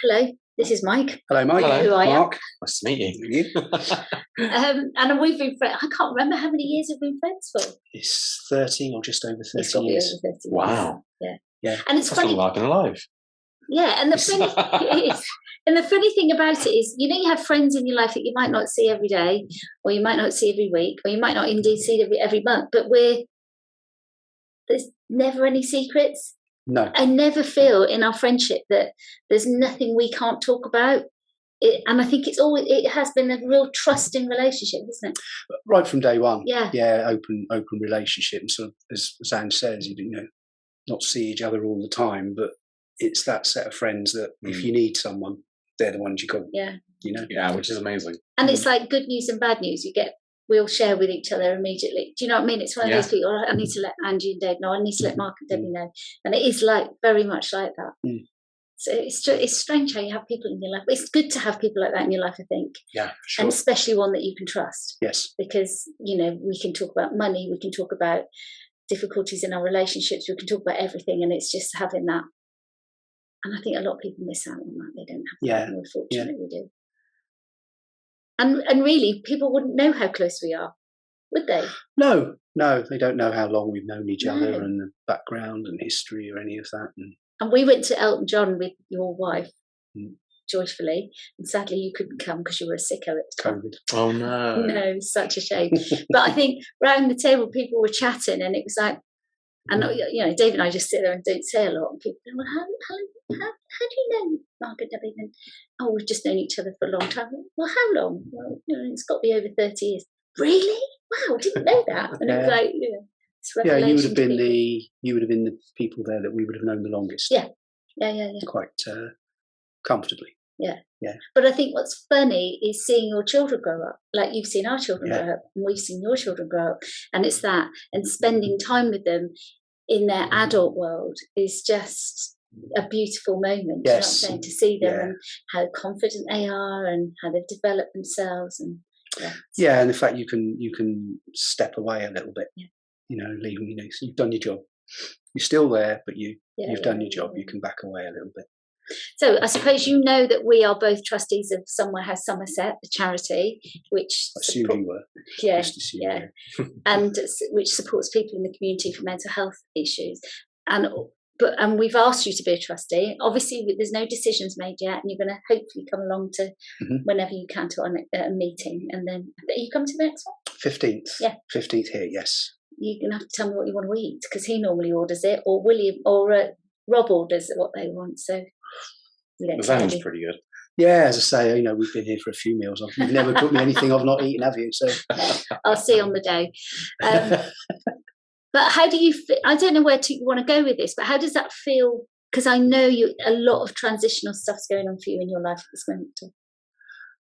Hello, this is Mike. Hello, Mike. Hello, who I Mark. Nice to meet you. And we've been friends. I can't remember how many years we've been friends for. It's 30 or just over 30 It's got to be years. over 30 years. Wow. Yeah. And it's That's funny. I've been alive. Yeah, and the funny and the funny thing about it is, you have friends in your life that you might not see every day, or you might not see every week, or you might not indeed see every month. But there's never any secrets. No. I never feel in our friendship that there's nothing we can't talk about. And I think it has been a real trusting relationship, isn't it? Right from day one. Yeah. Open relationship. And so, as Ange says, not see each other all the time, but it's that set of friends that if you need someone, they're the ones you call. Yeah. Yeah, which is amazing. And it's like good news and bad news. We'll share with each other immediately. Do you know what I mean? It's one of those people, I need to let Angie and Dave know. I need to let Mark and Debbie know. And it is very much like that. Mm. So it's strange how you have people in your life. It's good to have people like that in your life, I think. Yeah, for sure. And especially one that you can trust. Yes. Because, we can talk about money. We can talk about difficulties in our relationships. We can talk about everything. And it's just having that. And I think a lot of people miss out on that. They don't have that. And we're fortunate we do. And really, people wouldn't know how close we are, would they? No, they don't know how long we've known each other and the background and history or any of that. And we went to Elton John with your wife, joyfully, and sadly you couldn't come because you were a sicko at the time. COVID. Oh no! No, such a shame. But I think round the table people were chatting, and it was like, and Dave and I just sit there and don't say a lot, and people go, "Well, how do you know Mark and Debbie?" And we've just known each other for a long time. Well, how long? Well, it's got to be over 30 years. Really? Wow, didn't know that. And it was like, it's revelation. you would have been the people there that we would have known the longest. Yeah. Quite comfortably. Yeah. Yeah. But I think what's funny is seeing your children grow up. Like you've seen our children grow up, and we've seen your children grow up. And it's that, and spending time with them in their adult world is just a beautiful moment. Yes. You know what I'm saying? To see them and how confident they are and how they've developed themselves, and and the fact you can step away a little bit. Yeah. Leave them. You've done your job. You're still there, but you've done your job. You can back away a little bit. So I suppose that we are both trustees of Somewhere House Somerset, the charity, which I assume you were. Yeah, and which supports people in the community for mental health issues. And we've asked you to be a trustee. Obviously, there's no decisions made yet, and you're going to hopefully come along to whenever you can to a meeting. And then you come to the next one. 15th. Yeah, 15th here. Yes. You're going to have to tell me what you want to eat, because he normally orders it, or William or Rob orders what they want. So. The sounds pretty good. Yeah, as I say, we've been here for a few meals. You've never cooked me anything I've not eaten, have you? So I'll see on the day. But how do you feel? I don't know where you want to go with this, but how does that feel? Because I know a lot of transitional stuff's going on for you in your life at this moment.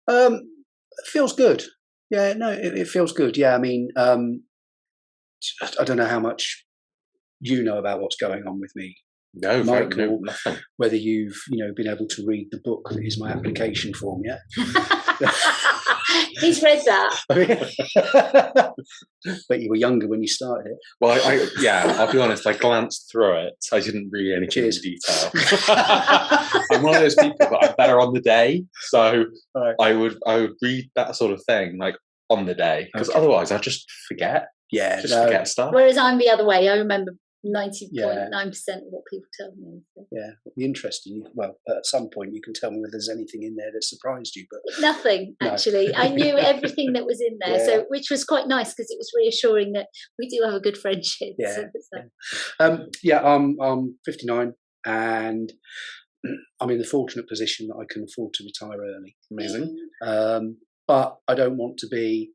It feels good. Yeah, no, it feels good. Yeah, I mean, I don't know how much you know about what's going on with me. No, Mike, no, nothing. Whether you've been able to read the book that is my application form yet. He's read that. But you were younger when you started it. Well, I'll be honest, I glanced through it. I didn't read anything in detail. I'm one of those people that I'm better on the day. So I would read that sort of thing on the day, because otherwise I just forget. Yeah. Forget stuff. Whereas I'm the other way. I remember 90.9% of what people tell me. So. Yeah, it'll be interesting. Well, at some point you can tell me whether there's anything in there that surprised you. But nothing, actually. No. I knew everything that was in there, which was quite nice, because it was reassuring that we do have a good friendship. Yeah. I'm 59, and I'm in the fortunate position that I can afford to retire early. Amazing. But I don't want to be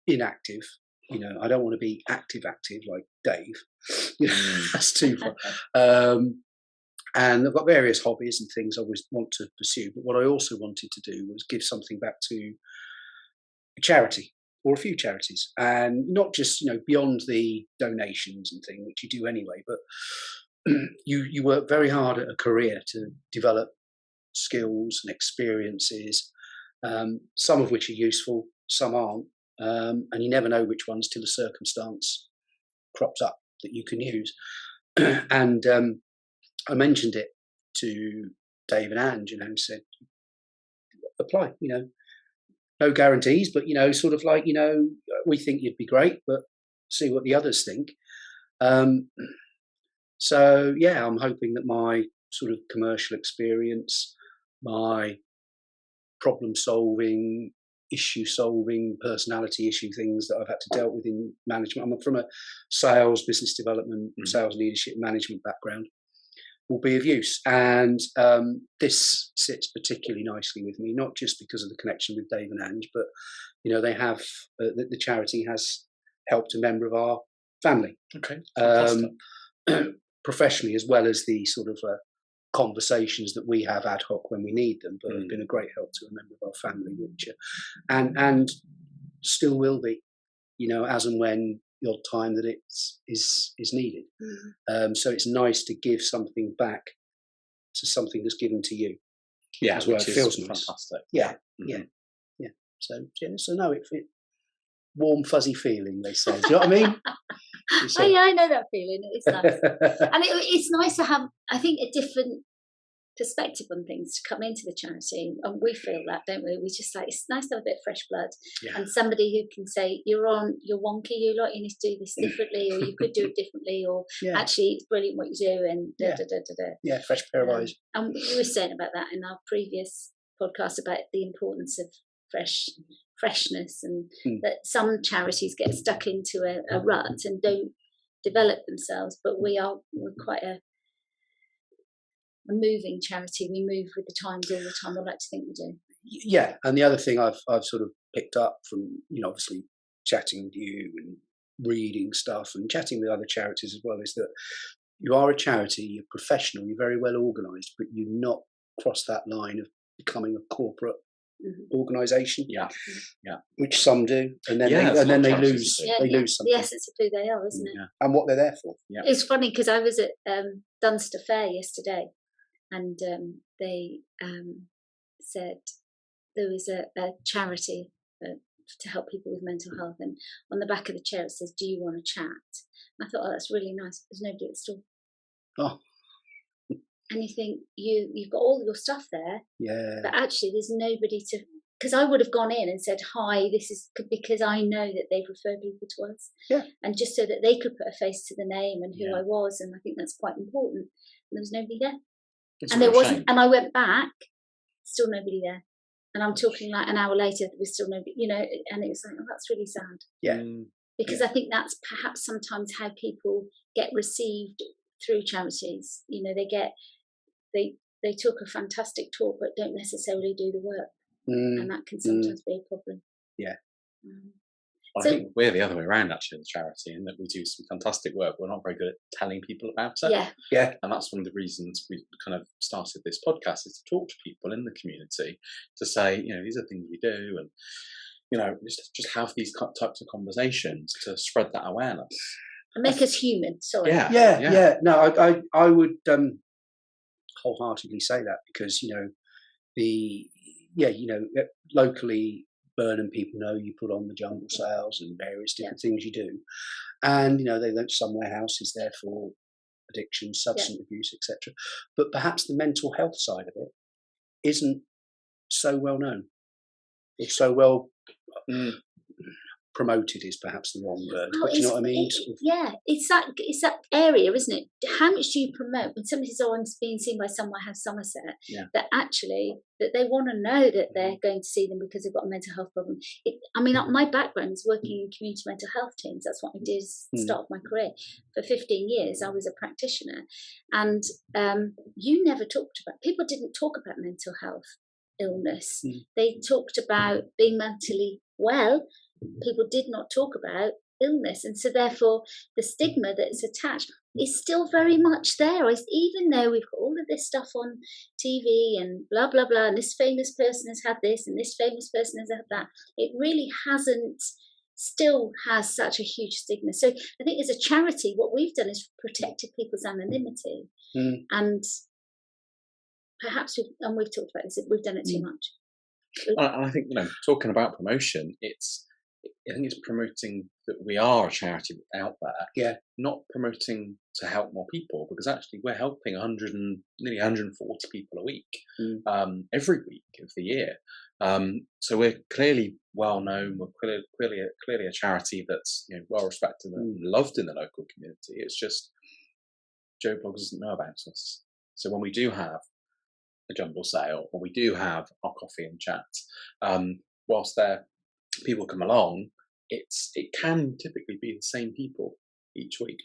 inactive. I don't want to be active like Dave. That's too far. And I've got various hobbies and things I always want to pursue. But what I also wanted to do was give something back to a charity or a few charities, and not just beyond the donations and things, which you do anyway. But you work very hard at a career to develop skills and experiences, some of which are useful, some aren't. And you never know which ones till a circumstance crops up that you can use. And I mentioned it to Dave and Ange, said, apply, no guarantees, but, sort of like, we think you'd be great, but see what the others think. So, yeah, I'm hoping that my sort of commercial experience, my problem solving, issue solving, personality issue things that I've had to deal with in management. I'm from a sales, business development, sales leadership management background, will be of use. And this sits particularly nicely with me, not just because of the connection with Dave and Ange, but, they have, the charity has helped a member of our family. Okay. Professionally, as well as the sort of conversations that we have ad hoc when we need them, but have been a great help to a member of our family, which and still will be, as and when the odd time that it is needed. So it's nice to give something back to something that's given to you. Yeah, as well. which It feels is nice. fantastic. Yeah. So no, it warm fuzzy feeling, they say. Do you know what I mean? Oh yeah, I know that feeling. It's nice, and it's nice to have, I think, a different perspective on things to come into the charity, and we feel that, don't we? We just like, it's nice to have a bit of fresh blood, and somebody who can say, you're wonky, you need to do this differently, or you could do it differently, or actually it's brilliant what you do, and fresh pair of eyes. And we were saying about that in our previous podcast about the importance of freshness, and that some charities get stuck into a rut and don't develop themselves, but we're quite a moving charity. We move with the times all the time. I like to think we do. Yeah, and the other thing I've sort of picked up from obviously chatting with you and reading stuff and chatting with other charities as well is that you are a charity, you're professional, you're very well organised, but you not cross that line of becoming a corporate organisation. Which some do, and then they lose lose something. The essence of who they are, isn't it? And what they're there for. It's funny because I was at Dunster Fair yesterday, and they said there was a charity to help people with mental health, and on the back of the chair it says, "Do you want to chat?" And I thought, that's really nice. There's nobody at the store. Oh. And you think you've got all your stuff there, but actually there's nobody to. Because I would have gone in and said, "Hi, this is," because I know that they've referred people to us, and just so that they could put a face to the name and who I was, and I think that's quite important. And there was nobody there, and there wasn't. And I went back, still nobody there, and I'm talking like an hour later, there was still nobody, and it was like, oh, that's really sad. Because I think that's perhaps sometimes how people get received through charities. They talk a fantastic talk, but don't necessarily do the work. And that can sometimes be a problem. I think we're the other way around actually in the charity, in that we do some fantastic work. We're not very good at telling people about it. And that's one of the reasons we kind of started this podcast, is to talk to people in the community, to say, these are things we do, and just have these types of conversations to spread that awareness and make us human. Sorry. No, I would wholeheartedly say that, because locally Burnham people know you put on the jungle sales and various different things you do, and they know somewhere house is there for addiction, substance abuse, etc. But perhaps the mental health side of it isn't so well known, or so well promoted is perhaps the wrong word, but you know what I mean? It's that area, isn't it? How much do you promote when somebody says, "Oh, I'm being seen by Somewhere House Somerset," that actually that they want to know that they're going to see them because they've got a mental health problem. My background is working in community mental health teams. That's what I did at the start of my career. For 15 years, I was a practitioner, and you never talked about. People didn't talk about mental health illness. They talked about being mentally well. People did not talk about illness, and so therefore the stigma that's attached is still very much there. Even though we've got all of this stuff on TV and blah blah blah, and this famous person has had this and this famous person has had that, it really still has such a huge stigma. So I think as a charity, what we've done is protected people's anonymity, and perhaps we've talked about this, we've done it too much. And I think talking about promotion, I think it's promoting that we are a charity out there, Yeah. not promoting to help more people, because actually we're helping nearly 140 people a week, every week of the year. So we're clearly well known. We're clearly a charity that's well respected and loved in the local community. It's just Joe Bloggs doesn't know about us. So when we do have a jumble sale, or we do have our coffee and chat, whilst people come along, it can typically be the same people each week.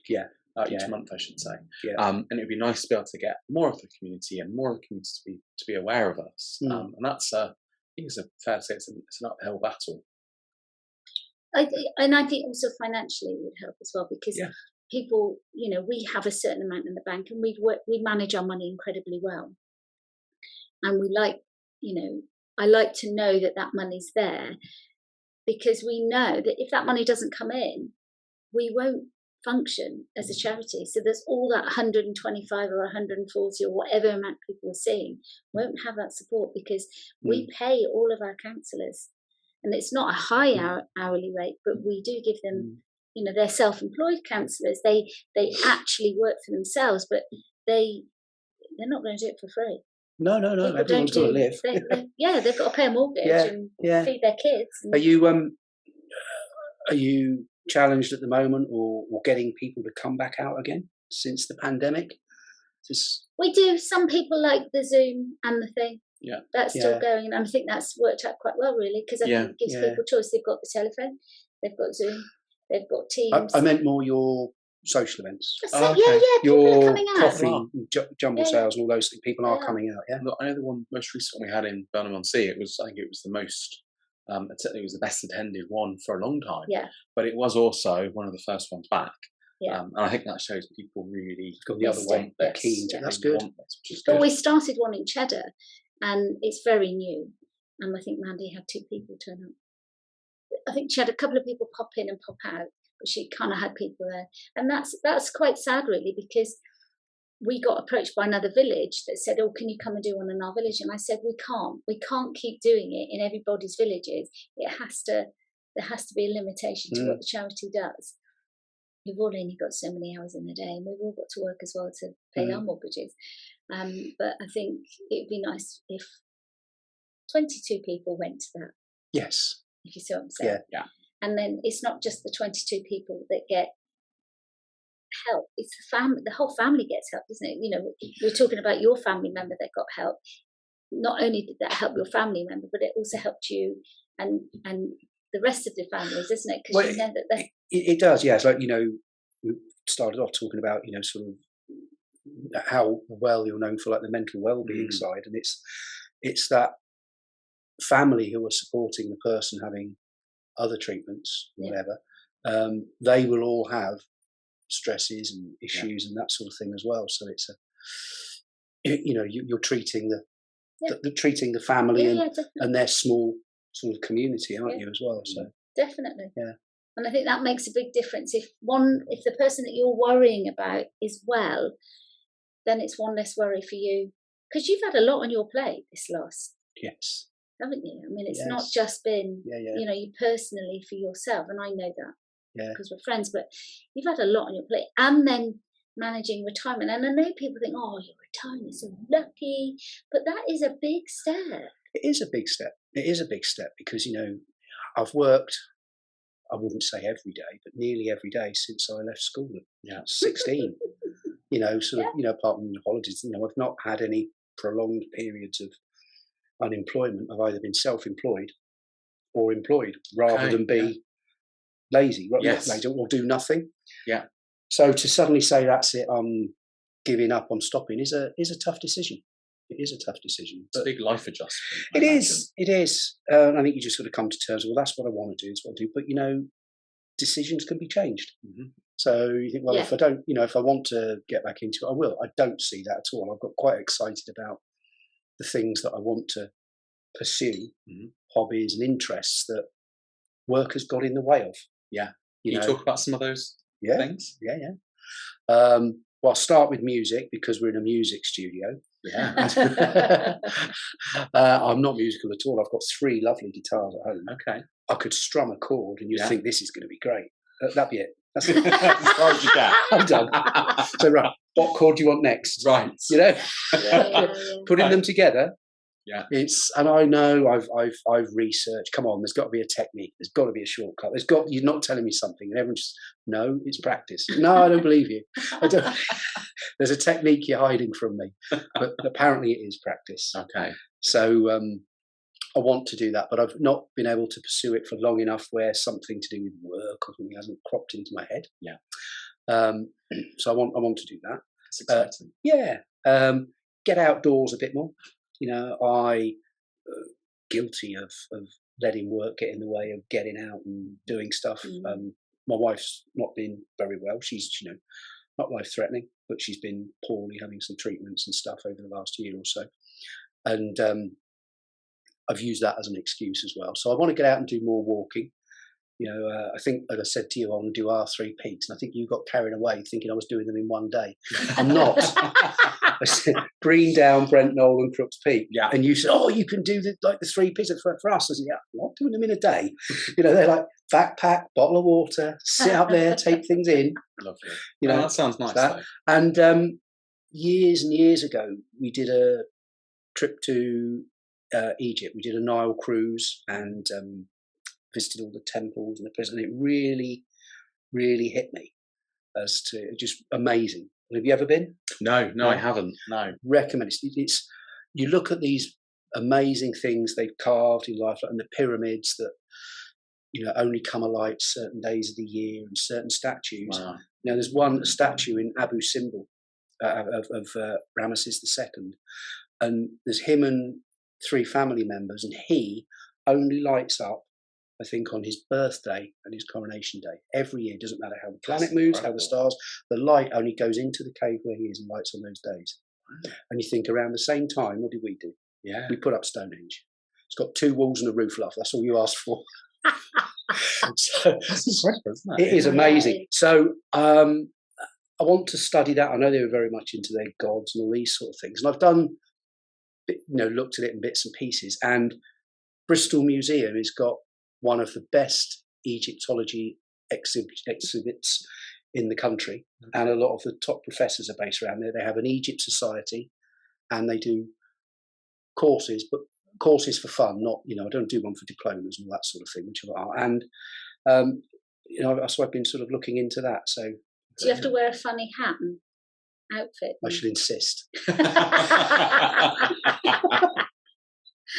Each month, I should say. And it would be nice to be able to get more of the community and more of the community to be aware of us. And that's I think it's fair to say it's an uphill battle. I think also financially it would help as well, because people, we have a certain amount in the bank, and we manage our money incredibly well. And we like, I like to know that money's there, because we know that if that money doesn't come in, we won't function as a charity. So there's all that 125 or 140 or whatever amount people are seeing won't have that support, because we pay all of our counsellors, and it's not a high hourly rate, but we do give them, they're self-employed counsellors. They actually work for themselves, but they're not going to do it for free. No. Everyone's got to live. They've got to pay a mortgage and feed their kids. Are you challenged at the moment, or getting people to come back out again since the pandemic? We do. Some people like the Zoom and the thing. That's still going, and I think that's worked out quite well, really, because I think it gives people choice. They've got the telephone, they've got Zoom, they've got Teams. I meant more your social events. People are coming out. Coffee, jumble sales, and all those things. People are coming out. Look, I know the one most recent one we had in Burnham-on-Sea. I think it was the most. It was the best attended one for a long time. But it was also one of the first ones back. And I think that shows people really got the other way. They're keen. That's good. But we started one in Cheddar, and it's very new. And I think Mandy had 2 people turn up. I think she had a couple of people pop in and pop out, but she kind of had people there. And that's quite sad, really, because we got approached by another village that said, can you come and do one in our village? And I said, we can't keep doing it in everybody's villages. There has to be a limitation to what the charity does. We've all only got so many hours in the day, and we've all got to work as well to pay our mortgages. But I think it'd be nice if 22 people went to that. Yes. If you see what I'm saying. Yeah. And then it's not just the 22 people that get help, it's the whole family gets help, isn't it? We're talking about your family member that got help. Not only did that help your family member, but it also helped you and the rest of the families, isn't it? Because it does, yeah. It's like, we started off talking about, sort of how well you're known for like the mental well-being side, and it's that family who are supporting the person having other treatments, whatever. They will all have stresses and issues and that sort of thing as well. So it's you're treating treating the family and their small sort of community, aren't you, as well? So definitely. And I think that makes a big difference. If the person that you're worrying about is well, then it's one less worry for you, because you've had a lot on your plate this last. Yes. Haven't you? I mean, it's not just been you personally for yourself, and I know that. Because we're friends, but you've had a lot on your plate, and then managing retirement. And I know people think, you're retiring, you're so lucky, but that is a big step. It is a big step. It is a big step, because I've worked, I wouldn't say every day, but nearly every day since I left school at 16. Apart from the holidays, I've not had any prolonged periods of unemployment. I've either been self-employed or employed, rather than be lazy, or do nothing. So to suddenly say that's it, I'm giving up, I'm stopping, is a tough decision. It is a tough decision. It's a big life adjustment. It is. I think you just sort of come to terms with, that's what I want to do, it's what I do. But decisions can be changed. So you think, well, if I don't, if I want to get back into it, I will. I don't see that at all. I've got quite excited about the things that I want to pursue, hobbies and interests that work has got in the way of. Can you talk about some of those things? Well, I'll start with music, because we're in a music studio. I'm not musical at all. I've got 3 lovely guitars at home. Okay. I could strum a chord and you'd think this is going to be great. That'd be it. That's As far as you get. I'm done. So right, what chord do you want next? Right. You know, Yeah. putting them together. Yeah. And I know I've researched. Come on, there's got to be a technique. There's got to be a shortcut. You're not telling me something, and everyone just no, it's practice. No, I don't believe you. I don't. There's a technique you're hiding from me, but apparently it is practice. Okay. So I want to do that, but I've not been able to pursue it for long enough where something to do with work or something hasn't cropped into my head. Yeah. So I want to do that. It's exciting. Yeah. Get outdoors a bit more. You know, I guilty of letting work get in the way of getting out and doing stuff. My wife's not been very well. She's, not life-threatening, but she's been poorly, having some treatments and stuff over the last year or so. And I've used that as an excuse as well. So I want to get out and do more walking. I think, as I said to you, I want to do our 3 peaks, and I think you got carried away thinking I was doing them in one day. I'm not. I said Green Down, Brent Knoll, and Crooks Peak. Yeah. And you said, "Oh, you can do the 3 peaks for us." I said, "Yeah, I'm not doing them in a day." They're like backpack, bottle of water, sit up there, take things in. Lovely. Oh, that sounds nice. Though. And years and years ago, we did a trip to Egypt. We did a Nile cruise and visited all the temples and the prisons. And it really, really hit me as to just amazing. Have you ever been? No, I haven't. No. Recommend it. It's you look at these amazing things they've carved in life, and the pyramids that only come alight certain days of the year, and certain statues. Wow. There's one statue in Abu Simbel of Ramesses II, and there's him and 3 family members, and he only lights up, I think, on his birthday and his coronation day. Every year, doesn't matter how the planet moves, how the stars, the light only goes into the cave where he is and lights on those days. Wow. And you think around the same time, what did we do? Yeah. We put up Stonehenge. It's got 2 walls and a roof, love. That's all you asked for. So, it is amazing. So I want to study that. I know they were very much into their gods and all these sort of things. And I've done, looked at it in bits and pieces. And Bristol Museum has got one of the best Egyptology exhibits in the country. Okay. And a lot of the top professors are based around there. They have an Egypt Society, and they do courses, but courses for fun, not, I don't do one for diplomas and all that sort of thing, which are, and, so I've been sort of looking into that. So, do you have to wear a funny hat and outfit? I should insist.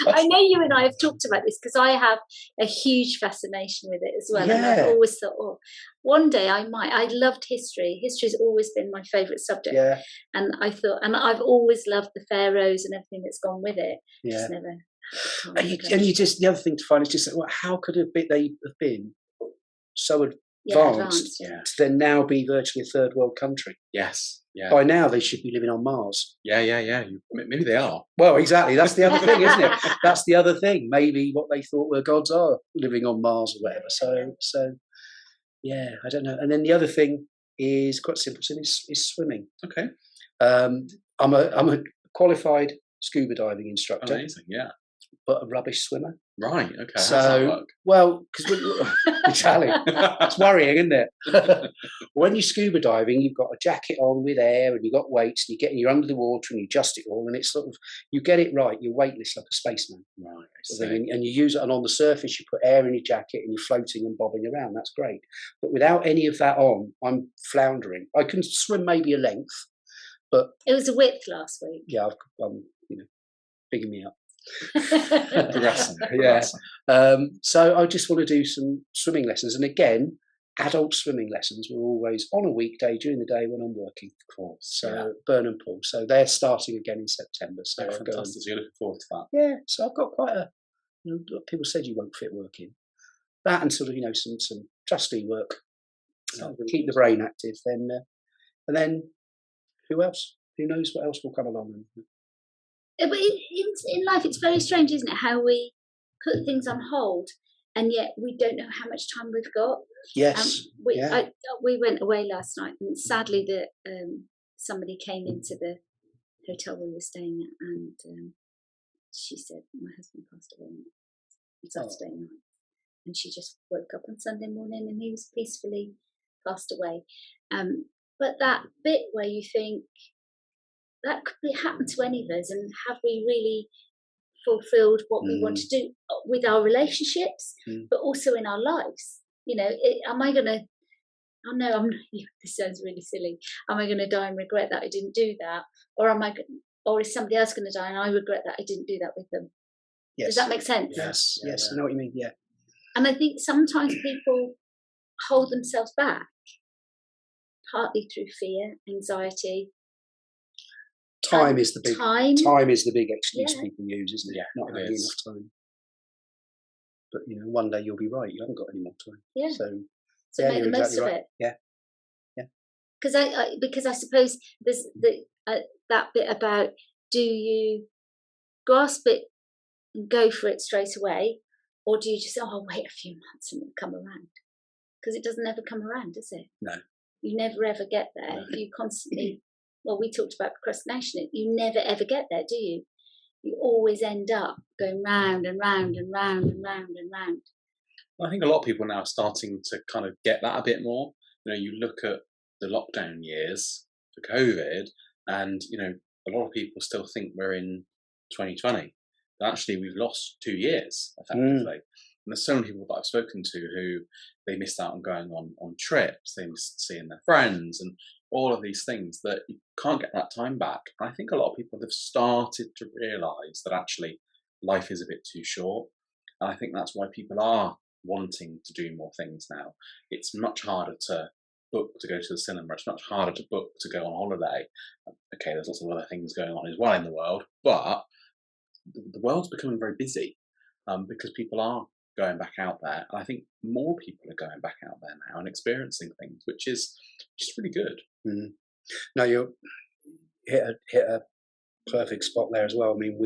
I know you and I have talked about this because I have a huge fascination with it as well. Yeah. And I've always thought, one day I might. I loved history. History's always been my favourite subject. Yeah. And I thought, and I've always loved the pharaohs and everything that's gone with it. Yeah. Just never. And you just, the other thing to find is just, how could they have been so advanced to then now be virtually a third world country? Yes. Yeah. By now they should be living on Mars. Yeah. Maybe they are. Well, exactly. That's the other thing, isn't it? That's the other thing. Maybe what they thought were gods are living on Mars or whatever. So yeah, I don't know. And then the other thing is quite simple. Is swimming. Okay. I'm a qualified scuba diving instructor. Amazing. Yeah. But a rubbish swimmer. Right. Okay. So, how does that work? Well, because exactly, it's worrying, isn't it? When you're scuba diving, you've got a jacket on with air, and you've got weights, and you're under the water, and you adjust it all, and it's sort of, you get it right. You're weightless like a spaceman, right? And you use it, and on the surface, you put air in your jacket, and you're floating and bobbing around. That's great. But without any of that on, I'm floundering. I can swim maybe a length, but it was a width last week. Yeah, I'm bigging me up. Progressing. Yeah. So I just want to do some swimming lessons, and again, adult swimming lessons were always on a weekday during the day when I'm working, of course. So Burnham Pool. So they're starting again in September. So fantastic. You're looking forward to that. Yeah. So I've got quite a. People said you won't fit work in that, and sort of some trustee work. Keep the brain active. Then and then who else? Who knows what else will come along? But in life, it's very strange, isn't it? How we put things on hold, and yet we don't know how much time we've got. Yes. We went away last night, and sadly, somebody came into the hotel we were staying at, and she said my husband passed away on Saturday night. and she just woke up on Sunday morning and he was peacefully passed away. But that bit where you think that could be happen to any of us, and have we really fulfilled what we want to do with our relationships, but also in our lives? You know, am I going to? Oh no, I'm. This sounds really silly. Am I going to die and regret that I didn't do that, or am I? Or is somebody else going to die and I regret that I didn't do that with them? Yes. Does that make sense? Yes, yes, I know what you mean. Yeah. And I think sometimes people hold themselves back, partly through fear, anxiety. Time is the big excuse Yeah. people use, isn't it? Yeah, Not having enough time. But you know, one day you'll be right. You haven't got any more time. Yeah. So make the most exactly of right. it. Yeah. Because I suppose there's that bit about, do you grasp it and go for it straight away, or do you just I'll wait a few months and it'll come around? Because it doesn't ever come around, does it? No. You never ever get there. No. If you constantly, well, we talked about procrastination. You never ever get there, do you? You always end up going round and round and round and round and round. I think a lot of people now are starting to kind of get that a bit more. You know, you look at the lockdown years for COVID, and you know, a lot of people still think we're in 2020. But actually, we've lost 2 years effectively. And there's so many people that I've spoken to who they missed out on going on trips, they missed seeing their friends, and all of these things that you can't get that time back. And I think a lot of people have started to realise that actually life is a bit too short. And I think that's why people are wanting to do more things now. It's much harder to book to go to the cinema. It's much harder to book to go on holiday. Okay, there's lots of other things going on as well in the world, but the world's becoming very busy because people are going back out there. And I think more people are going back out there now and experiencing things, which is just really good. No, you hit a perfect spot there as well. I mean,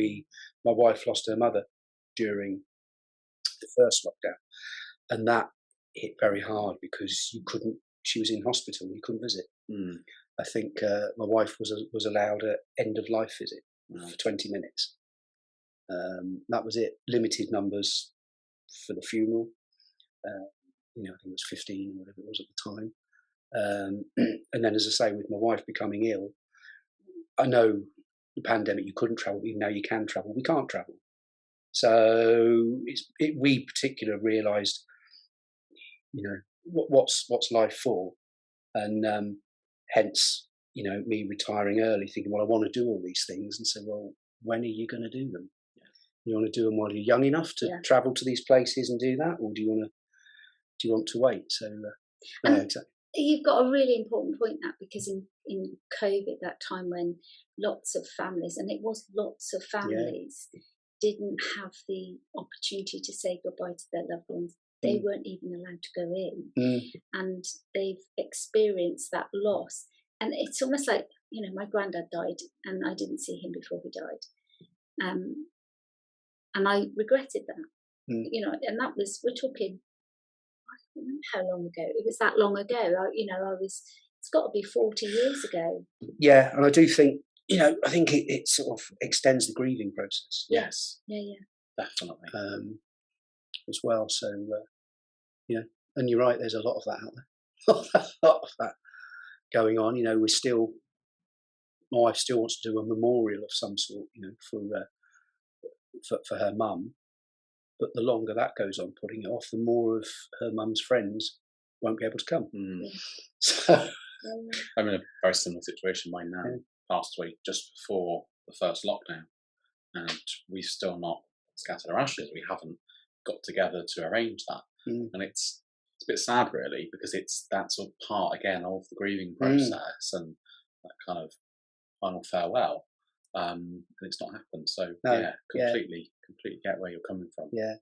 my wife lost her mother during the first lockdown, and that hit very hard because she was in hospital, you couldn't visit. I think my wife was allowed an end of life visit for 20 minutes. That was it. Limited numbers for the funeral. I think it was 15 or whatever it was at the time. And then, as I say, with my wife becoming ill, I know the pandemic you couldn't travel, even now you can travel. We can't travel. So we particularly realised, what's life for, and hence, me retiring early, thinking, well, I want to do all these things, and say, well, when are you going to do them? You want to do them while you're young enough to travel to these places and do that, or do you want to wait? So, exactly. You've got a really important point, that because in COVID, that time when lots of families, and it was lots of families, didn't have the opportunity to say goodbye to their loved ones. They weren't even allowed to go in, and they've experienced that loss. And it's almost like, my granddad died, and I didn't see him before he died, and I regretted that. And that was, we're talking, I don't remember how long ago. It was that long ago. It's got to be 40 years ago. Yeah, and I do think, I think it sort of extends the grieving process. Yes. Yeah. Definitely. As well. So, and you're right, there's a lot of that out there. A lot of that going on. My wife still wants to do a memorial of some sort, for her mum. But the longer that goes on, putting it off, the more of her mum's friends won't be able to come. So, I'm in a very similar situation. My nan passed away just before the first lockdown, and we've still not scattered her ashes. We haven't got together to arrange that, and it's a bit sad, really, because it's that sort of part again of the grieving process and that kind of final farewell. And it's not happened. So completely get where you're coming from. Yeah.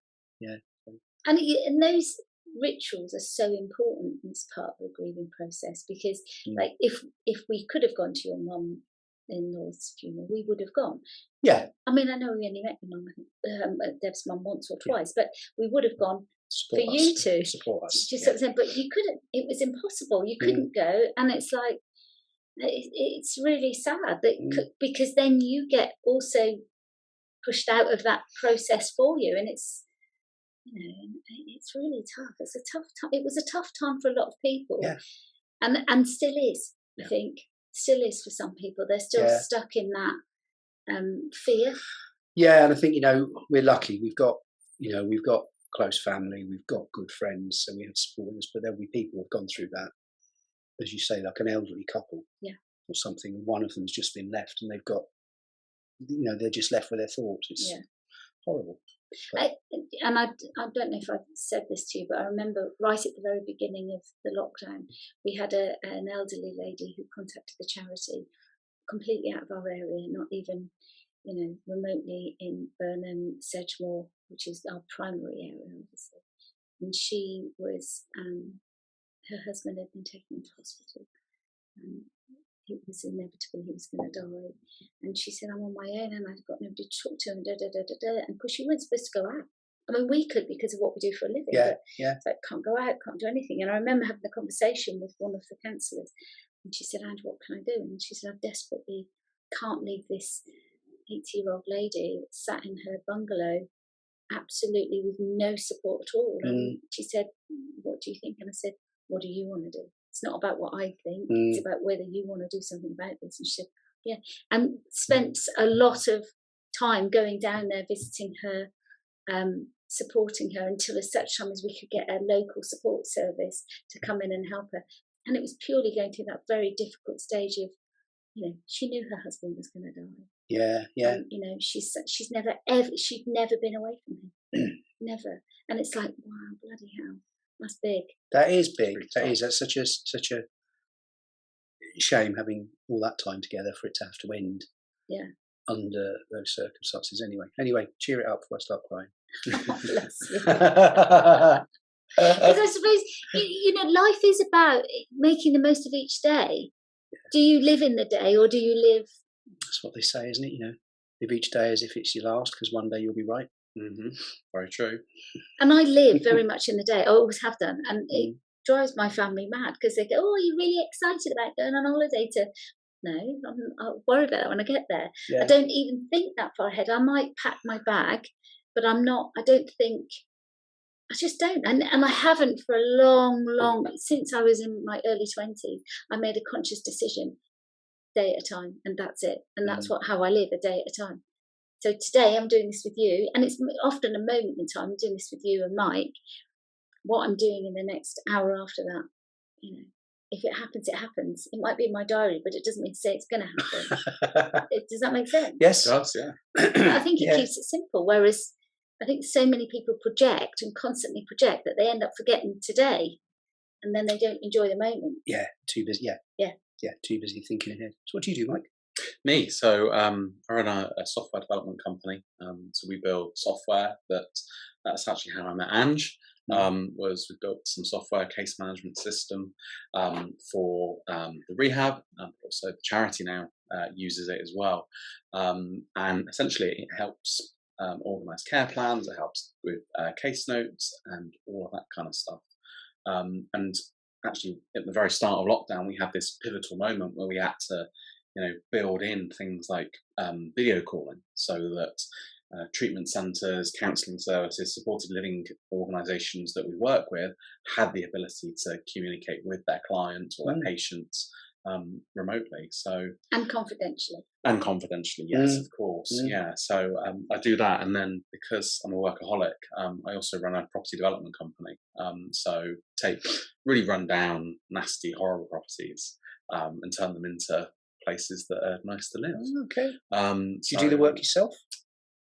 And those rituals are so important as part of the grieving process, because like if we could have gone to your mum-in-law's funeral, we would have gone. Yeah. I mean, I know we only met your mum, Deb's mum, once or twice, but we would have gone for you to support us. Just but you couldn't. It was impossible. You couldn't go, and it's like, it's really sad that because then you get also pushed out of that process for you, and it's and it's really tough. It's a tough time. It was a tough time for a lot of people, Yeah. and still is. Yeah. I think still is for some people. They're still stuck in that fear. Yeah, and I think we're lucky. We've got close family. We've got good friends, so we have supporters. But there'll be people who've gone through that, as you say, like an elderly couple, or something. And one of them's just been left, and they've got, they're just left with their thoughts. It's horrible. I don't know if I've said this to you, but I remember right at the very beginning of the lockdown, we had an elderly lady who contacted the charity, completely out of our area, not even, remotely in Burnham, Sedgemoor, which is our primary area, obviously. And she was, her husband had been taken into hospital. It was inevitable he was going to die. And she said, I'm on my own and I've got nobody to talk to, and And of course, you weren't supposed to go out. I mean, we could because of what we do for a living, but it's like, can't go out, can't do anything. And I remember having a conversation with one of the counsellors, and she said, Angie, what can I do? And she said, I desperately can't leave this 80-year-old lady sat in her bungalow, absolutely with no support at all. And she said, what do you think? And I said, what do you want to do? It's not about what I think. It's about whether you want to do something about this. And she said, yeah. And spent a lot of time going down there, visiting her, supporting her until as such time as we could get a local support service to come in and help her. And it was purely going through that very difficult stage of, she knew her husband was going to die. Yeah. And, she'd never been away from him. Never. And it's like, wow, bloody hell. That's big. That is big. That's such a shame, having all that time together for it to have to end. Yeah. Under those circumstances. Anyway, cheer it up before I start crying. Bless you. Because I suppose life is about making the most of each day. Yeah. Do you live in the day, or do you live? That's what they say, isn't it? Live each day as if it's your last, because one day you'll be right. Mm-hmm. Very true. And I live very much in the day. I always have done, and it drives my family mad because they go, "Oh, are you really excited about going on holiday to?" No, I'll worry about that when I get there. Yeah. I don't even think that far ahead. I might pack my bag, but I'm not. I just don't, and I haven't for a long since I was in my early 20s. I made a conscious decision, day at a time, and that's it. And that's how I live, a day at a time. So today I'm doing this with you, and it's often a moment in time. I'm doing this with you and Mike. What I'm doing in the next hour after that, if it happens, it happens. It might be in my diary, but it doesn't mean to say it's going to happen. Does that make sense? Yes, it does, yeah. I think it keeps it simple, whereas I think so many people project and constantly project that they end up forgetting today, and then they don't enjoy the moment. Yeah, too busy. Yeah, too busy thinking ahead. So what do you do, Mike? Me, so I run a software development company. So we build software. That's actually how I met Angie. Was we built some software case management system for the rehab, also the charity now uses it as well, and essentially it helps organise care plans. It helps with case notes and all of that kind of stuff. And actually, at the very start of lockdown, we had this pivotal moment where we had to, build in things like video calling, so that treatment centres, counselling services, supported living organisations that we work with had the ability to communicate with their clients or their patients remotely. And confidentially. And confidentially, yes, of course. Yeah. So I do that, and then because I'm a workaholic, I also run a property development company. So take really run down, nasty, horrible properties and turn them into places that are nice to live. Okay. Do you do the work yourself?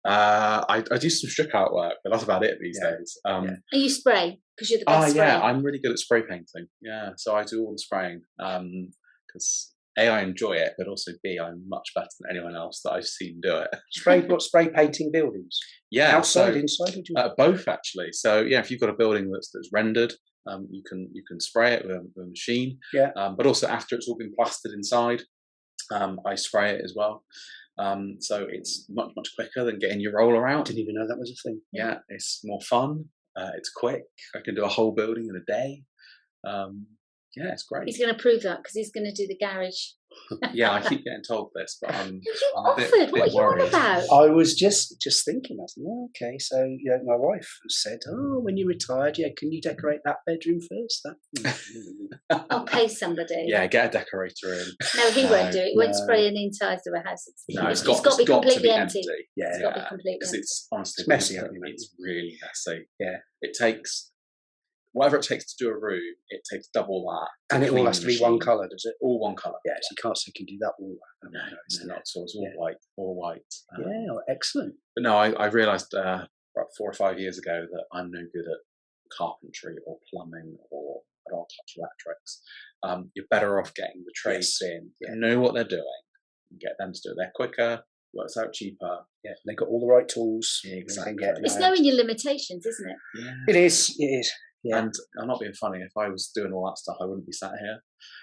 I do some strip out work, but that's about it these days. Are you spray? Because you're the best sprayer. Yeah, I'm really good at spray painting. Yeah, so I do all the spraying because A, I enjoy it, but also B, I'm much better than anyone else that I've seen do it. Spray painting buildings? Yeah, outside, inside? Both actually. So yeah, if you've got a building that's rendered, you can spray it with a machine. Yeah. But also after it's all been plastered inside, I spray it as well. So it's much quicker than getting your roller out. Didn't even know that was a thing. Yeah, it's more fun. It's quick. I can do a whole building in a day. Yeah, it's great. He's going to prove that because he's going to do the garage. Yeah, I keep getting told this, but I'm offered. a bit What are you on about? I was just thinking, I said, oh, okay, so my wife said, oh, when you're retired, can you decorate that bedroom first? I'll pay somebody. Yeah, get a decorator in. No, he won't do it. He won't spray an inside of a house. It's got to be completely empty. Yeah, it's got to be completely because empty. it's honestly it's messy. It's really messy. Yeah, it takes whatever it takes to do a room. It takes double that, and it all has to be one colour, does it? All one colour. Yeah, so you can't say you can do that all. No, it's not. So it's all white. Excellent. But no, I realised about 4 or 5 years ago that I'm no good at carpentry or plumbing, or I don't touch electrics. You're better off getting the trades in, know what they're doing, and get them to do it. They're quicker, works out cheaper. Yeah, they've got all the right tools. Yeah, exactly. It's knowing your limitations, isn't it? Yeah, it is. Yeah. And I'm not being funny. If I was doing all that stuff, I wouldn't be sat here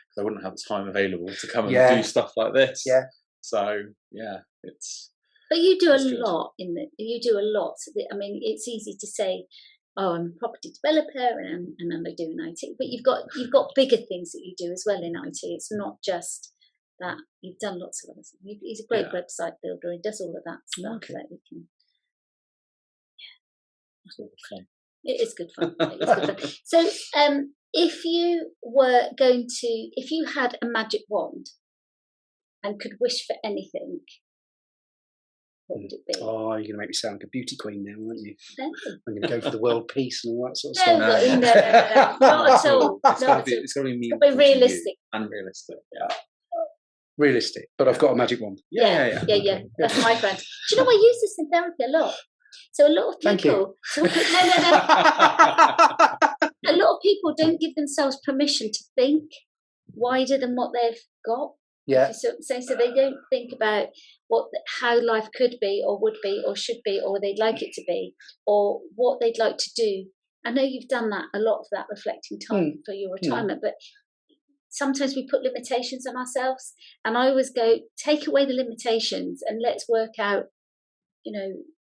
because I wouldn't have the time available to come and do stuff like this. Yeah. So it's. But you do a lot You do a lot. I mean, it's easy to say, "Oh, I'm a property developer and I'm doing IT," but you've got bigger things that you do as well in IT. It's not just that. You've done lots of other things. He's a great website builder. He does all of that stuff that we can. It's all fun. It is good fun. So, if you had a magic wand and could wish for anything, what would it be? Oh, you're going to make me sound like a beauty queen now, aren't you? No. I'm going to go for the world peace and all that sort of stuff. No, not at all. It's got to be meaningful. It's realistic. Unrealistic, yeah. Realistic, but I've got a magic wand. Yeah. That's my friend. Do you know, I use this in therapy a lot. So a lot of people, no. A lot of people don't give themselves permission to think wider than what they've got. Yeah. So they don't think about how life could be, or would be, or should be, or they'd like it to be, or what they'd like to do. I know you've done that, a lot of that reflecting time for your retirement, but sometimes we put limitations on ourselves, and I always go, take away the limitations and let's work out,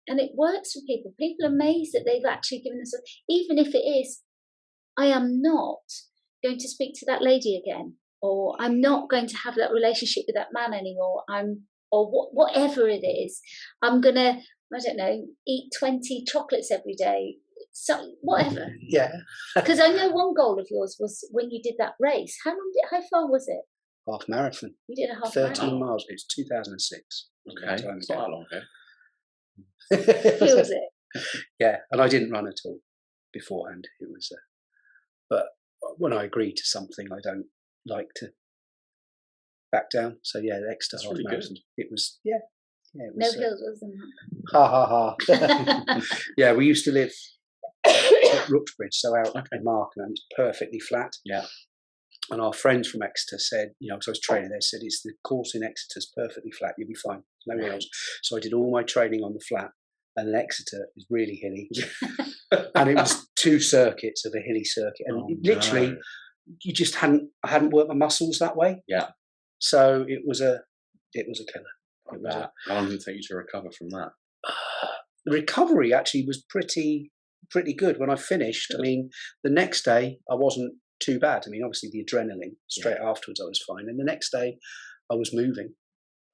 and it works for people. People are amazed that they've actually given us, even if it is, I am not going to speak to that lady again, or I'm not going to have that relationship with that man anymore, whatever it is. I'm going to, I don't know, eat 20 chocolates every day, so whatever. Yeah. Because I know one goal of yours was when you did that race. How far was it? Half marathon. You did a half 13 miles. It's 2006. Okay, it's not that long ago. Who was it? Yeah, and I didn't run at all beforehand. It was, but when I agree to something, I don't like to back down. So the Exeter half marathon. It was it was, no hills, wasn't it? Ha. Yeah, we used to live at Rooksbridge, so out in Markham, and it's perfectly flat. Yeah. And our friends from Exeter said, because I was training there, said, it's the course in Exeter is perfectly flat, you'll be fine, no hills. So I did all my training on the flat, and then Exeter is really hilly. And it was 2 circuits of a hilly circuit. And literally, I hadn't worked my muscles that way. Yeah. So it was a killer. How long did it take you to recover from that? The recovery actually was pretty good when I finished. Good. I mean, the next day I wasn't too bad. I mean, obviously the adrenaline straight afterwards I was fine, and the next day I was moving.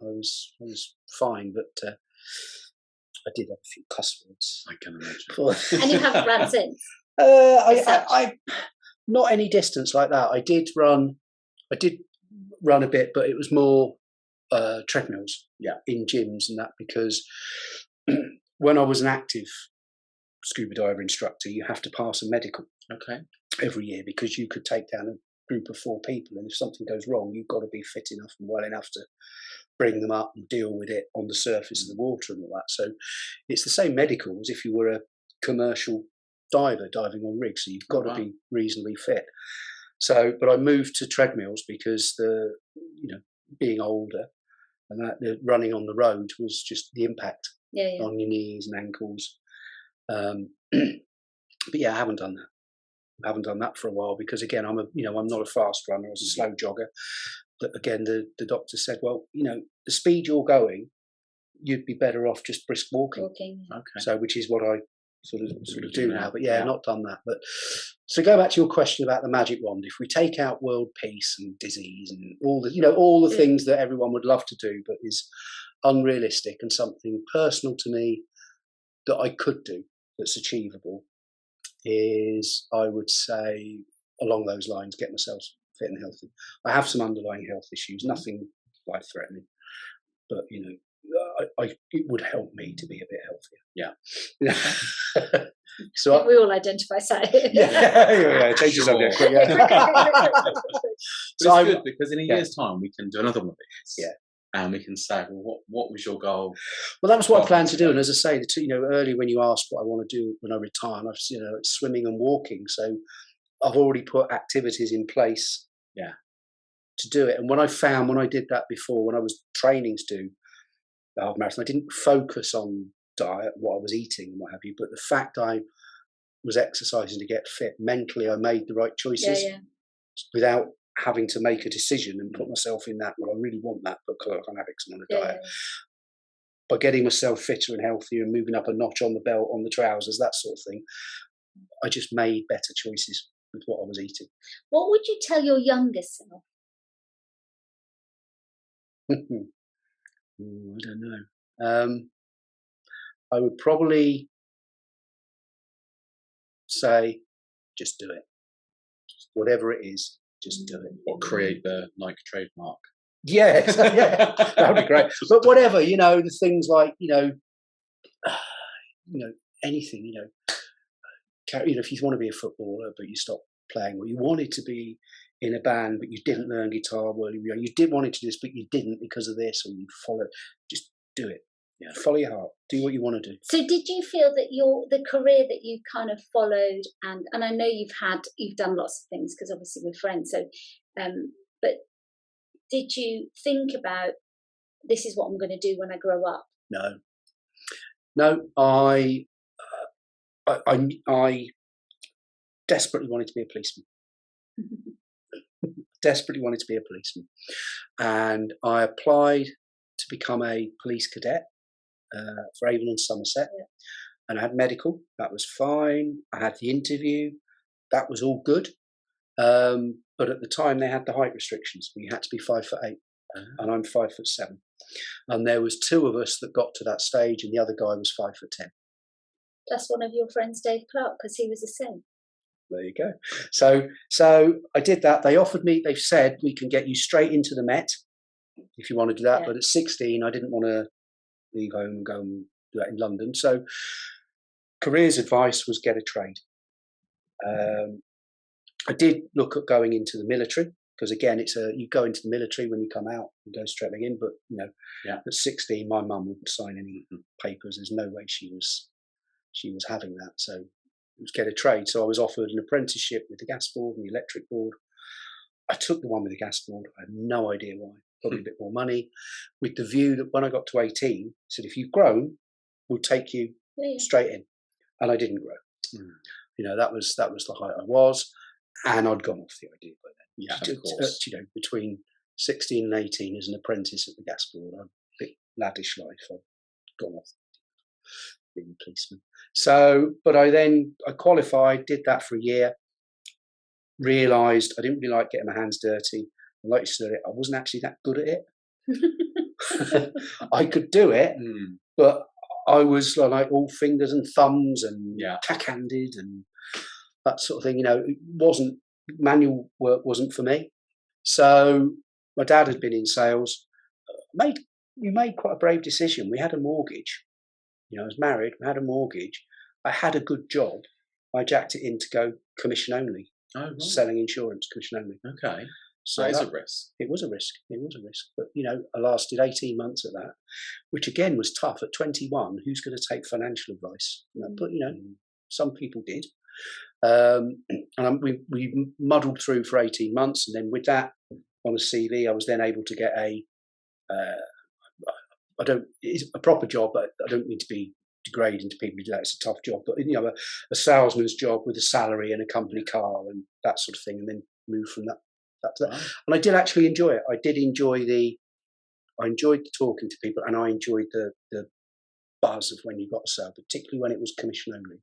I was fine, but I did have a few cuss words. I can imagine. And you haven't run since? I not any distance like that. I did run a bit, but it was more treadmills in gyms and that, because when I was an active scuba diver instructor, you have to pass a medical every year, because you could take down a group of 4 people, and if something goes wrong, you've got to be fit enough and well enough to bring them up and deal with it on the surface of the water and all that. So it's the same medical as if you were a commercial diver diving on rigs, so you've got to be reasonably fit. So, but I moved to treadmills because being older, and that the running on the road was just the impact on your knees and ankles. But I haven't done that. I haven't done that for a while, because again, I'm not a fast runner. I was a slow jogger. But again, the doctor said, well, the speed you're going, you'd be better off just brisk walking. Okay. So, which is what I sort of do now. But not done that. But so go back to your question about the magic wand. If we take out world peace and disease and all the things that everyone would love to do, but is unrealistic, and something personal to me that I could do that's achievable, is, I would say, along those lines, get myself fit and healthy. I have some underlying health issues, nothing life-threatening, but it would help me to be a bit healthier. Yeah. So we all identify so. Change the subject. So it's good, because in a year's time we can do another one of these. Yeah. And we can say, well, what was your goal? Well, that was what I planned to do. And as I say, earlier when you asked what I want to do when I retire, it's swimming and walking. So I've already put activities in place. Yeah. To do it. And when I did that before, when I was training to do the half marathon, I didn't focus on diet, what I was eating and what have you, but the fact I was exercising to get fit, mentally I made the right choices without having to make a decision and put myself in that, well, I really want that, but I can't have X amount of diet. By getting myself fitter and healthier and moving up a notch on the belt, on the trousers, that sort of thing, I just made better choices with what I was eating. What would you tell your younger self? I don't know. I would probably say, just do it. Whatever it is, just do it. Or create the Nike trademark. Yeah, that would be great. But whatever, the things like, anything, if you want to be a footballer but you stop playing, or you wanted to be in a band but you didn't learn guitar well, you did want to do this but you didn't because of this, or you followed, just do it. Yeah. Follow your heart. Do what you want to do. So did you feel that the career that you kind of followed, and I know you've done lots of things because obviously we're friends, so but did you think about, this is what I'm going to do when I grow up? No, I desperately wanted to be a policeman. Desperately wanted to be a policeman, and I applied to become a police cadet for Avon and Somerset, and I had medical. That was fine. I had the interview. That was all good. But at the time they had the height restrictions. You had to be 5'8", and I'm 5'7", and there was two of us that got to that stage, and the other guy was 5'10". That's one of your friends, Dave Clark, because he was the same. There you go. So I did that. They offered me. They said we can get you straight into the Met if you want to do that. Yeah. But at 16, I didn't want to leave home and go and do that in London. So careers advice was get a trade. I did look at going into the military, because again, you go into the military when you come out and go straight in. But at 16, my mum wouldn't sign any papers. There's no way she was having that. So it was get a trade. So I was offered an apprenticeship with the gas board and the electric board. I took the one with the gas board. I have no idea why. Probably a bit more money, with the view that when I got to 18, I said, if you've grown, we'll take you straight in. And I didn't grow. That was the height I was, and I'd gone off the idea by then. Yeah, of course. Between 16 and 18 as an apprentice at the gas board, a bit laddish life. I'd gone off being a policeman. So, but I qualified, did that for a year, realised I didn't really like getting my hands dirty. And like you said, I wasn't actually that good at it. I could do it, but I was like all fingers and thumbs and cack-handed and that sort of thing. It wasn't, manual work wasn't for me. So my dad had been in sales. We made quite a brave decision. We had a mortgage. I was married. We had a mortgage. I had a good job. I jacked it in to go commission only. Oh, right. Selling insurance, commission only. Okay. So that is a risk. It was a risk. But, I lasted 18 months at that, which again was tough. At 21, who's going to take financial advice? But, some people did. And we muddled through for 18 months. And then with that on a CV, I was then able to get a proper job, but I don't mean to be degrading to people who do that. It's a tough job, but, a salesman's job with a salary and a company car and that sort of thing, and then move from that. And I did actually enjoy it. I enjoyed talking to people, and I enjoyed the buzz of when you got a sale, particularly when it was commission only.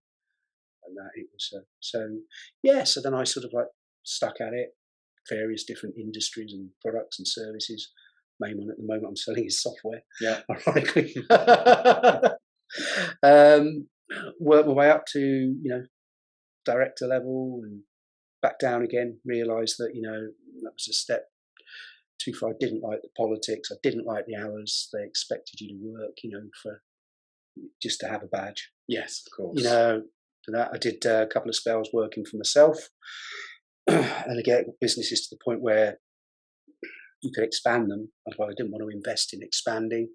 and that it was so then I sort of like stuck at it, various different industries and products and services. Main one at the moment I'm selling is software. Yeah. Ironically. Worked my way up to director level and back down again. Realised that that was a step too far. I didn't like the politics. I didn't like the hours. They expected you to work, for just to have a badge. Yes, of course. For that I did a couple of spells working for myself, and again businesses to the point where you could expand them. Well, I didn't want to invest in expanding,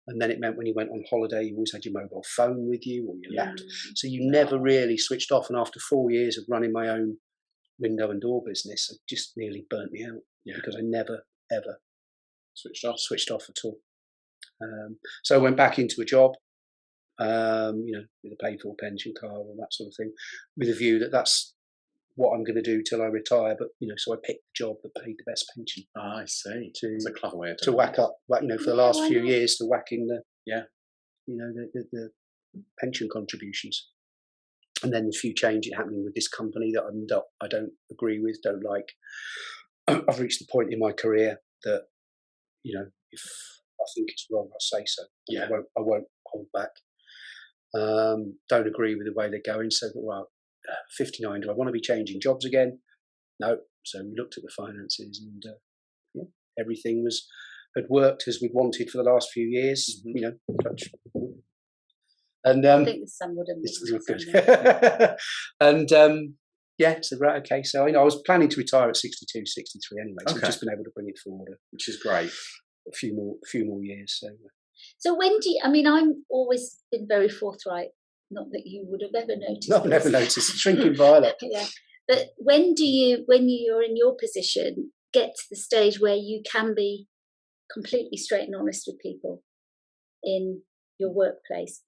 and then it meant when you went on holiday, you always had your mobile phone with you or your laptop, so you never really switched off. And after 4 years of running my own window and door business, it just nearly burnt me out because I never ever switched off at all. So I went back into a job, with a paid for pension card and that sort of thing, with a view that that's what I'm going to do till I retire. But so I picked the job that paid the best pension. I see. It's a clever way to whack up, for the last few years, to whacking the pension contributions. And then a few changes happening with this company that I don't agree with, don't like. I've reached the point in my career that if I think it's wrong, I'll say so. Yeah. I won't hold back. Don't agree with the way they're going. So, 59, do I want to be changing jobs again? No. So we looked at the finances, and everything had worked as we'd wanted for the last few years. Mm-hmm. And I think the sun wouldn't be good. And so right, okay. So I was planning to retire at 62, 63 anyway. So I've just been able to bring it forward, which is great. A few more years. So when do you? I mean, I've always been very forthright. Not that you would have ever noticed. No, I've never noticed. Shrinking violet. Yeah, but when you're in your position, get to the stage where you can be completely straight and honest with people in your workplace?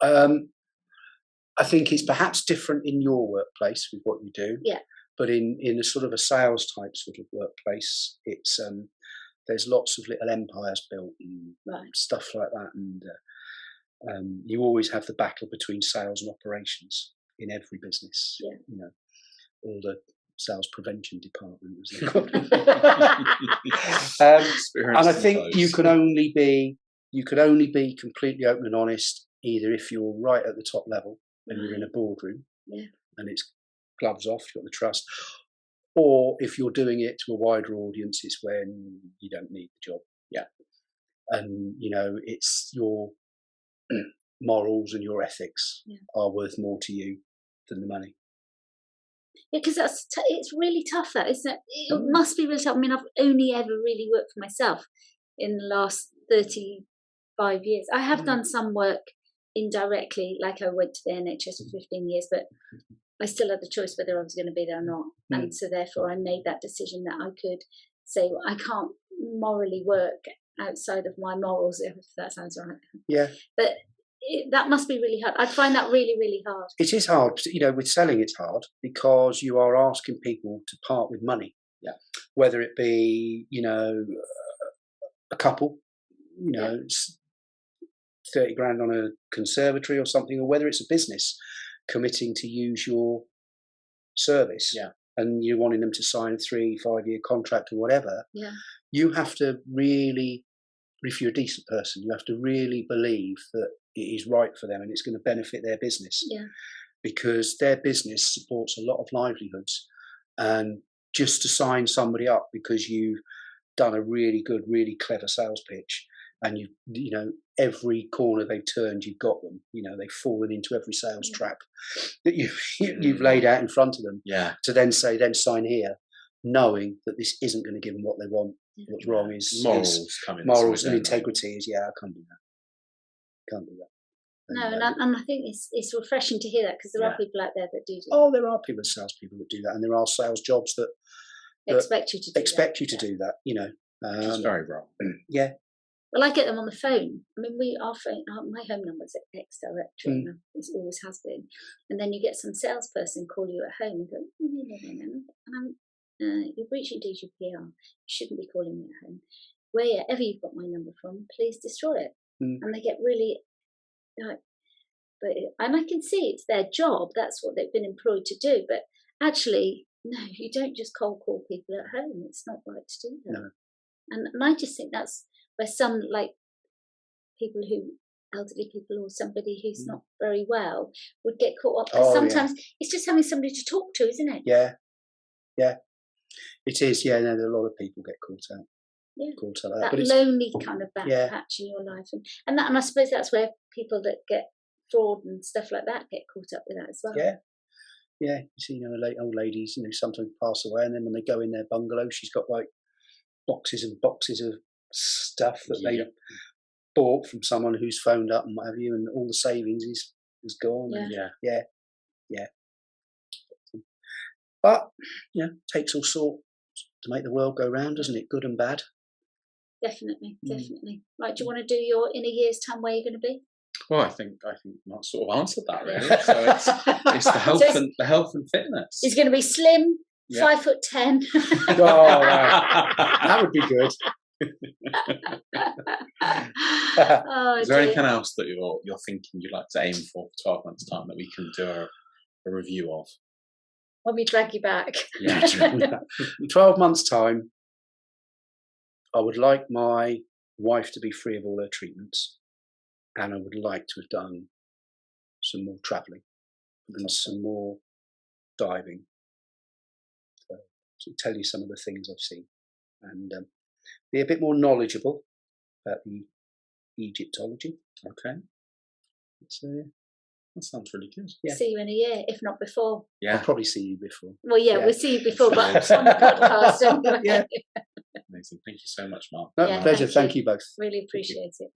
I think it's perhaps different in your workplace with what you do. Yeah. But in a sort of a sales type sort of workplace, it's there's lots of little empires built and stuff like that, and you always have the battle between sales and operations in every business. Yeah. All the sales prevention department, as they call it. And I think you can only be completely open and honest either if you're right at the top level and you're in a boardroom, and it's gloves off, you've got the trust, or if you're doing it to a wider audience, it's when you don't need the job. Yeah. And it's your morals and your ethics are worth more to you than the money. Yeah, because it's really tough, that, isn't it? It must be really tough. I mean, I've only ever really worked for myself in the last 35 years. I have done some work indirectly, like I went to the NHS for 15 years, but I still had the choice whether I was going to be there or not. And so therefore I made that decision that I could say, I can't morally work outside of my morals, if that sounds right. Yeah. But that must be really hard. I find that really, really hard. It is hard. With selling, it's hard because you are asking people to part with money. Yeah. Whether it be, a couple, 30 grand on a conservatory or something, or whether it's a business committing to use your service. Yeah. And you're wanting them to sign a 3-5 year contract or whatever. Yeah. You have to really, if you're a decent person, you have to really believe that it is right for them and it's going to benefit their business. Yeah. Because their business supports a lot of livelihoods. And just to sign somebody up because you've done a really good, really clever sales pitch, and every corner they've turned, you've got them. They've fallen into every sales trap that you've laid out in front of them. Yeah. To then say, sign here, knowing that this isn't going to give them what they want. What's wrong is morals and integrity. I can't do that. Can't do that. And I think it's refreshing to hear that, because there are people out there that do that. Oh, there are salespeople that do that, and there are sales jobs that expect you to do that. Which is very wrong. Yeah. Well, I get them on the phone. I mean, my home number is ex-directory, and it always has been. And then you get some salesperson call you at home and go, no. And you're breaching GDPR. You shouldn't be calling me at home. Wherever you've got my number from, please destroy it. And they get really and I can see it's their job. That's what they've been employed to do. But actually, no, you don't just cold call people at home. It's not right to do that. No. And I just think that's where some, like people who, elderly people or somebody who's not very well, would get caught up. Because sometimes it's just having somebody to talk to, isn't it? Yeah. It is. Yeah, no, a lot of people get caught out. Yeah. Caught out. That But it's, lonely kind of patch in your life, and I suppose that's where people that get fraud and stuff like that get caught up with that as well. Yeah. You see, old ladies, sometimes pass away, and then when they go in their bungalow, she's got like boxes and boxes of stuff that they bought from someone who's phoned up and what have you, and all the savings is gone. Yeah. But takes all sorts to make the world go round, doesn't it? Good and bad. Definitely. Right, do you want to do your in a year's time where you're going to be? Well, I think Mark sort of answered that really. So it's the health and fitness. He's going to be slim, 5'10". Oh, wow. That would be good. Is there anything else that you're thinking you'd like to aim for 12 months' time that we can do a review of? Let me drag you back. Yeah. In 12 months' time, I would like my wife to be free of all her treatments, and I would like to have done some more travelling and some more diving. So tell you some of the things I've seen, and be a bit more knowledgeable about the Egyptology. Okay. So that sounds really good. Yeah. See you in a year, if not before. Yeah. I'll probably see you before. Well, we'll see you before, but on the podcast. Yeah. Amazing. Thank you so much, Mark. No, pleasure. Thank you both. Really appreciate it.